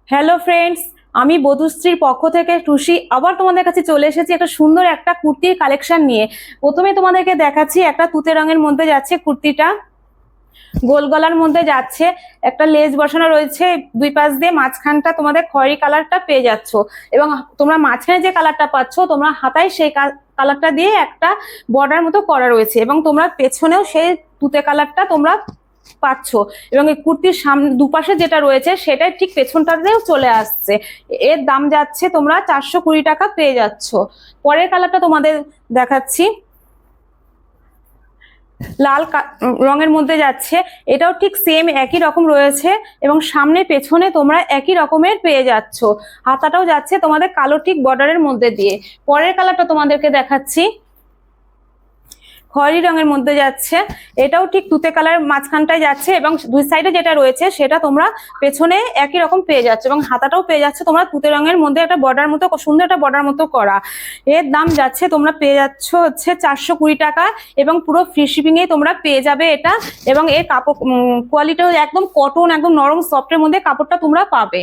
Hello friends, আমি বধুশ্রীর পক্ষ থেকে টুসি আবার তোমাদের কাছে চলে এসেছি একটা সুন্দর একটা কুর্তির কালেকশন নিয়ে। প্রথমে তোমাদেরকে দেখাচ্ছি, একটা তুতে রঙের মধ্যে যাচ্ছে কুর্তিটা, গোল গলার মধ্যে যাচ্ছে, একটা লেস বসানো রয়েছে দুই পাশ দিয়ে, মাঝখানটা তোমাদের খয়েরি কালারটা পেয়ে যাচ্ছ এবং তোমরা মাঝখানে যে কালারটা পাচ্ছ তোমরা হাতায় সেই কালারটা দিয়ে একটা বর্ডার মতো করা রয়েছে এবং তোমরা পেছনেও সেই তুতে কালারটা তোমরা পাচ্ছ এবং এই কুর্তির সামনে দুপাশে যেটা রয়েছে সেটাই ঠিক পেছনটাতেও চলে আসছে। এর দাম যাচ্ছে তোমরা 420 টাকা পেয়ে যাচ্ছ। পরের কালারটা তোমাদের দেখাচ্ছি, লাল রঙের মধ্যে যাচ্ছে, এটাও ঠিক সেম একই রকম রয়েছে এবং সামনে পেছনে তোমরা একই রকমের পেয়ে যাচ্ছ। হাতাটাও যাচ্ছে তোমাদের কালো ঠিক বর্ডারের মধ্যে দিয়ে। পরের কালারটা তোমাদেরকে দেখাচ্ছি, খয়েরি রঙের মধ্যে যাচ্ছে, এটাও ঠিক তুতে কালার মাঝখানটায় যাচ্ছে এবং দুই সাইডে যেটা রয়েছে সেটা তোমরা পেছনে একই রকম পেয়ে যাচ্ছে এবং হাতাটাও পেয়ে যাচ্ছে তোমরা তুতে রঙের মধ্যে একটা বর্ডার মতো, সুন্দর একটা বর্ডার মতো করা। এর দাম যাচ্ছে তোমরা পেয়ে যাচ্ছ হচ্ছে 420 টাকা এবং পুরো ফ্রি শিপিং এ তোমরা পেয়ে যাবে এটা। এবং এর কাপড় কোয়ালিটিও একদম কটন, একদম নরম সফটের মধ্যে কাপড়টা তোমরা পাবে।